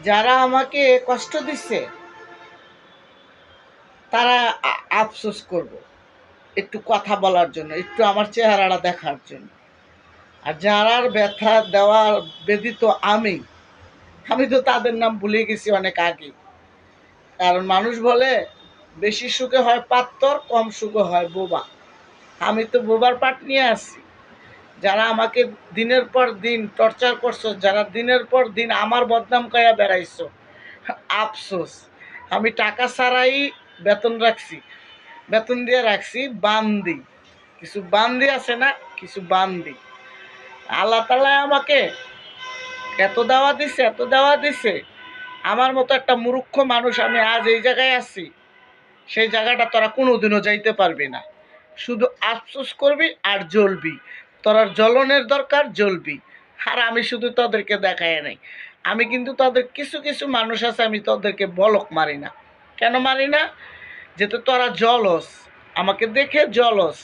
যারা আমাকে কষ্ট দিচ্ছে তারা আফসোস করব একটু কথা বলার জন্য, একটু আমার চেহারাটা দেখার জন্য। আর যারার ব্যথা দেওয়ার ব্যতীত আমি আমি তো তাদের নাম ভুলে গেছি অনেক আগে। কারণ মানুষ বলে বেশি সুখে হয় পাত্তর, কম সুখে হয় বোবা। আমি তো বোবার পাট নিয়ে আসছি। যারা আমাকে দিনের পর দিন টর্চার করছো, যারা দিনের পর দিন আমার বদনাম কয়া বেড়াইছো, আফসোস। আমি টাকা ছাড়াই বেতন রাখছি, বেতন দিয়ে রাখছি বান্দি। কিছু বান্দি আছে না, কিছু বান্দি। আল্লাহ তাআলা আমাকে এত দেওয়া দিছে, এত দেওয়া দিছে। আমার মতো একটা মূর্খ মানুষ আমি আজ এই জায়গায় আছি, সেই জায়গাটা তোরা কোনোদিনও যাইতে পারবি না। শুধু আফসোস করবি আর জ্বলবি। তোর জ্বলনের দরকার, জ্বলবি। আর আমি শুধু তোদেরকে দেখায় নাই। আমি কিন্তু তোদের কিছু কিছু মানুষ আছে, আমি তোদেরকে বলক মারি না। কেন মারি না? যেহেতু তোরা জলস, আমাকে দেখে জলস,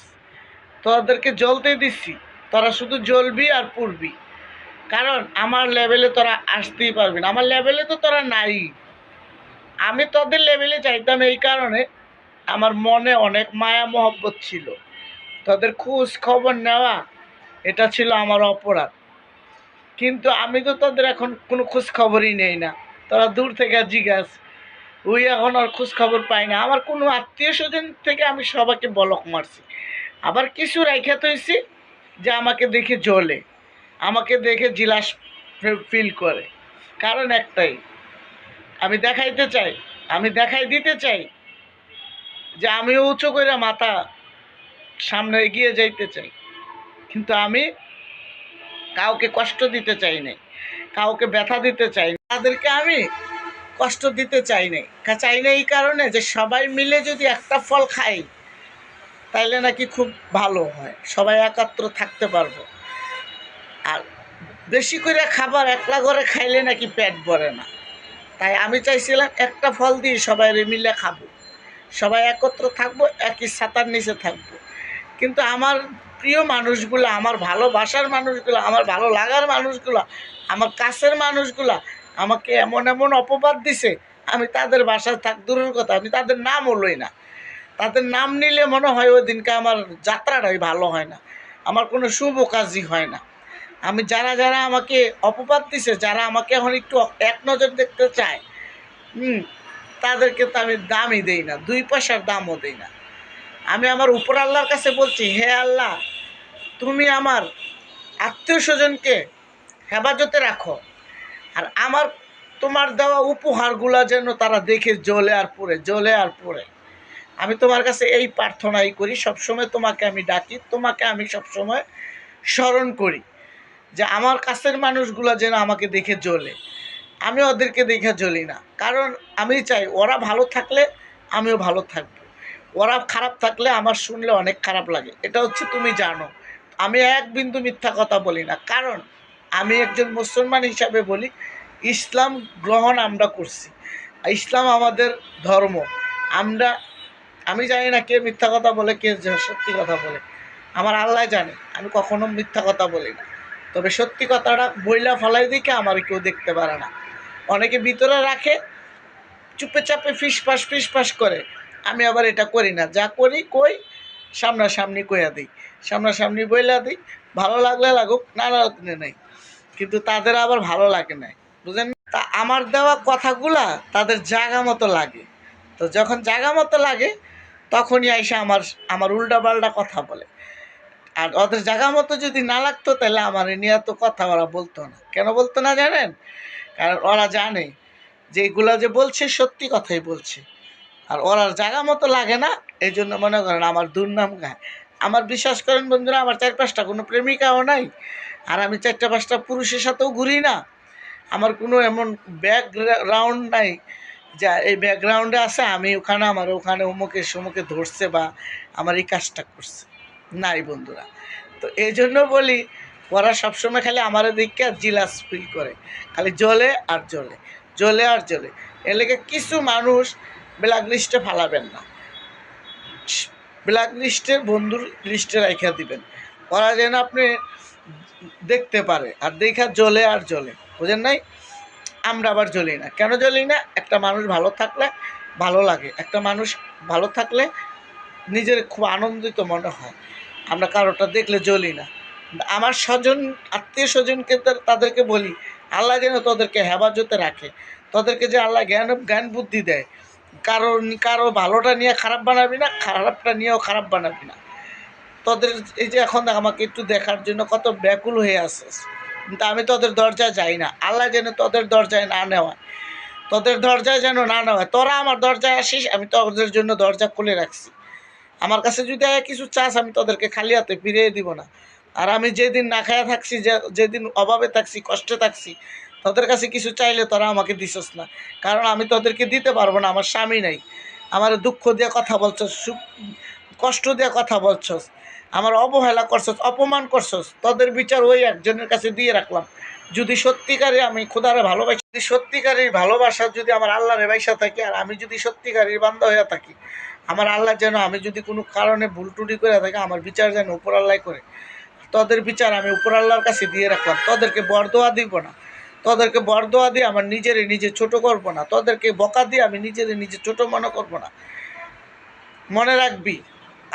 তোদেরকে জ্বলতে দিচ্ছি। তোরা শুধু জ্বলবি আর পুড়বি। কারণ আমার লেভেলে তোরা আসতেই পারবি না। আমার লেভেলে তো তোরা নাই। আমি তোদের লেভেলে চাইতাম এই কারণে, আমার মনে অনেক মায়া মহব্বত ছিল। তাদের খোঁজ খবর নেওয়া এটা ছিল আমার অপরাধ। কিন্তু আমি তো তাদের এখন কোনো খোঁজ খবরই নেই না। তারা দূর থেকে জিজ্ঞাস, ওই এখন আর খোঁজ খবর পাই না। আমার কোনো আত্মীয় স্বজন থেকে আমি সবাইকে বলক মারছি। আবার কিছু রাইখা তৈছি যে আমাকে দেখে জ্বলে, আমাকে দেখে জিলাস ফিল করে। কারণ একটাই, আমি দেখাইতে চাই, আমি দেখাই দিতে চাই যে আমিও উঁচু করে মাথা সামনে এগিয়ে যাইতে চাই। কিন্তু আমি কাউকে কষ্ট দিতে চাই নাই, কাউকে ব্যথা দিতে চাই না, তাদেরকে আমি কষ্ট দিতে চাই নাই। চাই না এই কারণে যে সবাই মিলে যদি একটা ফল খাই তাইলে নাকি খুব ভালো হয়, সবাই একাত্র থাকতে পারবো। আর বেশি করে খাবার একলা করে খাইলে নাকি পেট ভরে না। তাই আমি চাইছিলাম একটা ফল দিয়ে সবাই মিলে খাবো, সবাই একত্র থাকবো, একই ছাতার নিচে থাকবো। কিন্তু আমার প্রিয় মানুষগুলো, আমার ভালোবাসার মানুষগুলো, আমার ভালো লাগার মানুষগুলো, আমার কাছের মানুষগুলো আমাকে এমন এমন অপবাদ দিছে, আমি তাদের বাসায় থাক দূরের কথা, আমি তাদের নামও লই না। তাদের নাম নিলে মনে হয় ওই দিনকে আমার যাত্রাটাই ভালো হয় না, আমার কোনো শুভ কাজই হয় না। আমি যারা যারা আমাকে অপবাদ দিছে, যারা আমাকে এখন একটু এক নজর দেখতে চায়, তাদেরকে তো আমি দামই দেই না, 2 পয়সার দামও দেই না। আমি আমার উপর আল্লাহর কাছে বলছি, হে আল্লাহ, তুমি আমার আত্মীয় স্বজনকে হেফাজতে রাখো। আর আমার তোমার দেওয়া উপহারগুলা যেন তারা দেখে জ্বলে আর পড়ে, জ্বলে আর পড়ে। আমি তোমার কাছে এই প্রার্থনাই করি, সবসময় তোমাকে আমি ডাকি, তোমাকে আমি সবসময় স্মরণ করি যে আমার কাছের মানুষগুলা যেন আমাকে দেখে জ্বলে। আমি ওদেরকে দেখে জ্বলি না। কারণ আমি চাই ওরা ভালো থাকলে আমিও ভালো থাকবো। ওরা খারাপ থাকলে আমার শুনলে অনেক খারাপ লাগে, এটা হচ্ছে তুমি জানো। আমি এক বিন্দু মিথ্যা কথা বলি না। কারণ আমি একজন মুসলমান হিসাবে বলি, ইসলাম গ্রহণ আমরা করছি, ইসলাম আমাদের ধর্ম। আমরা, আমি জানি না কে মিথ্যা কথা বলে, কে সত্যি কথা বলে, আমার আল্লাহ জানে। আমি কখনো মিথ্যা কথা বলি না। তবে সত্যি কথাটা বইলা ফেলাই দিকে আমার কেউ দেখতে পারে না। অনেকে ভিতরে রাখে, চুপে চাপে ফিসফাস করে। আমি আবার এটা করি না, যা করি কই সামনাসামনি কইয়া দিই, সামনাসামনি বইলা দিই। ভালো লাগলে লাগুক, না লাগলে নেই। কিন্তু তাদের আবার ভালো লাগে না, বুঝেন? তা আমার দেওয়া কথাগুলা তাদের জায়গা মতো লাগে। তো যখন জায়গা মতো লাগে তখনই আইসা আমার আমার উল্টা পাল্টা কথা বলে। আর ওদের জায়গা মতো যদি না লাগতো তাহলে আমার নিয়ে তো কথা ওরা বলতো না। কেন বলতো না জানেন? কারণ ওরা জানে যে এগুলা যে বলছে সত্যি কথাই বলছে। আর ওরা জায়গা মতো লাগে না, এই জন্য মনে করেন আমার দুর্নাম গায়। আমার বিশ্বাস করেন বন্ধুরা, আমার 4-5টা কোনো প্রেমিকাও নাই। আর আমি 4-5টা পুরুষের সাথেও ঘুরি না। আমার কোনো এমন ব্যাকগ্রাউন্ড নাই যা এই ব্যাকগ্রাউন্ডে আছে আমি ওখানে, আমার ওখানে অমুকে সমুকে ধরছে বা আমার এই কাজটা করছে, নাই বন্ধুরা। তো এই জন্য বলি, ওরা সবসময় খালি আমার দিকে জিলাস ফিল করে, খালি জ্বলে আর জ্বলে, জ্বলে আর জ্বলে। এর লেগে কিছু মানুষ ব্ল্যাক লিস্টে ফালাবেন না, ব্ল্যাক লিস্টে বন্ধুর লিস্টে রেখে দিবেন। ওরা যেন আপনি দেখতে পারে আর দেখা জ্বলে আর জ্বলে, বুঝেন নাই? আমরা আবার জ্বলি না। কেন জ্বলি না? একটা মানুষ ভালো থাকলে ভালো লাগে, একটা মানুষ ভালো থাকলে নিজের খুব আনন্দিত মনে হয়। আমরা কারোটা দেখলে জ্বলি না। আমার স্বজন আত্মীয় স্বজনকে তাদেরকে বলি আল্লাহ যেন তোদেরকে হেফাজতে রাখে, তোদেরকে যে আল্লাহ জ্ঞান বুদ্ধি দেয়। কারো ভালোটা নিয়ে খারাপ বানাবি না, খারাপটা নিয়েও খারাপ বানাবি না। তোদের এই যে এখন আমাকে একটু দেখার জন্য কত ব্যাকুল হয়ে আসছিস, কিন্তু আমি তোদের দরজায় যাই না। আল্লাহ যেন তোদের দরজায় না নেওয়া, তোদের দরজায় যেন না নেওয়া। তোরা আমার দরজায় আসিস, আমি তোদের জন্য দরজা খুলে রাখছি। আমার কাছে যদি কিছু চাস, আমি তোদেরকে খালি হাতে ফিরিয়ে দিব না। আর আমি যেদিন না খায়া থাকছি, যেদিন অভাবে থাকছি, কষ্টে থাকছি, তোদের কাছে কিছু চাইলে তোরা আমাকে দিছস না। কারণ আমি তোদেরকে দিতে পারবো না, আমার স্বামী নাই। আমার দুঃখ দিয়ে কথা বলছস, কষ্ট দিয়ে কথা বলছস, আমার অবহেলা করছস, অপমান করছস। তোদের বিচার ওই একজনের কাছে দিয়ে রাখলাম। যদি সত্যিকারে আমি খোদারে ভালোবাসি, যদি সত্যিকারের ভালোবাসা যদি আমার আল্লাহরে বাইসা থাকি, আর আমি যদি সত্যিকারের বান্দা হয়ে থাকি, আমার আল্লাহ যেন, আমি যদি কোনো কারণে ভুল টুটি করে থাকি, আমার বিচার যেন উপর আল্লাহ করে। তোদের বিচার আমি উপর আল্লাহর কাছে দিয়ে রাখলাম। তোদেরকে বরদোয়া দিব না, তোদেরকে বরদোয়া দিয়ে আমার নিজে ছোট করব না, তোদেরকে বকা দিয়ে আমি নিজে ছোট মনে করব না। মনে রাখবি,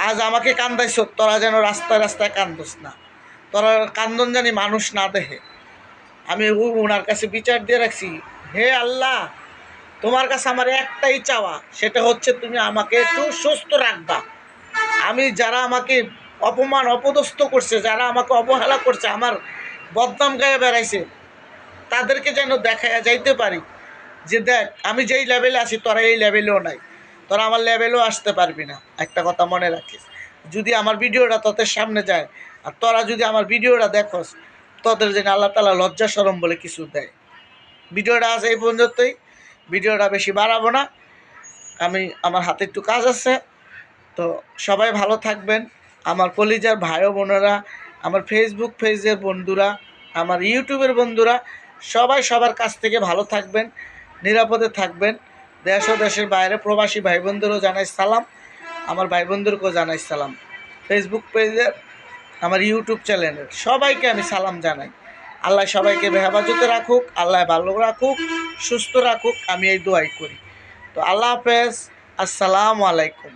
আজ আমাকে কান্দাইছ, তোরা যেন রাস্তায় রাস্তায় কান্দোস না। তোরা কান্দন জানি মানুষ না দেখে। আমি ওনার কাছে বিচার দিয়ে রাখছি, হে আল্লাহ, তোমার কাছে আমার একটাই চাওয়া, সেটা হচ্ছে তুমি আমাকে একটু সুস্থ রাখবা। আমি যারা আমাকে অপমান অপদস্থ করছে, যারা আমাকে অবহেলা করছে, আমার বদনাম গায়ে বেড়াইছে, তাদেরকে যেন দেখা যাইতে পারি যে দেখ আমি যেই লেভেলে আছি তোরা এই লেভেলেও নাই, তোরা আমার লেভেলেও আসতে পারবি না। একটা কথা মনে রাখিস, যদি আমার ভিডিওটা তোদের সামনে যায় আর তোরা যদি আমার ভিডিওটা দেখোস, তোদের যেন আল্লাহ তাআলা লজ্জা শরম বলে কিছু দেয়। ভিডিওটা আছে এই পর্যন্তই, ভিডিওটা বেশি বাড়াবো না। আমার হাতে একটু কাজ আছে। তো সবাই ভালো থাকবেন, আমার কলিজার ভাই বোনেরা, আমার ফেসবুক পেজের বন্ধুরা, আমার ইউটিউবের বন্ধুরা, সবাই সবার কাছ থেকে ভালো থাকবেন, নিরাপদে থাকবেন। দেশ ও দেশের বাইরে প্রবাসী ভাই বোনদেরও জানাই সালাম, আমার ভাই বোনদেরকেও জানাই সালাম। ফেসবুক পেজের, আমার ইউটিউব চ্যানেলের সবাইকে আমি সালাম জানাই। আল্লাহ সবাইকে হেফাজতে রাখুক, আল্লাহ ভালো রাখুক, সুস্থ রাখুক, আমি এই দোয়াই করি। তো আল্লাহ হাফেজ, আসসালামু আলাইকুম।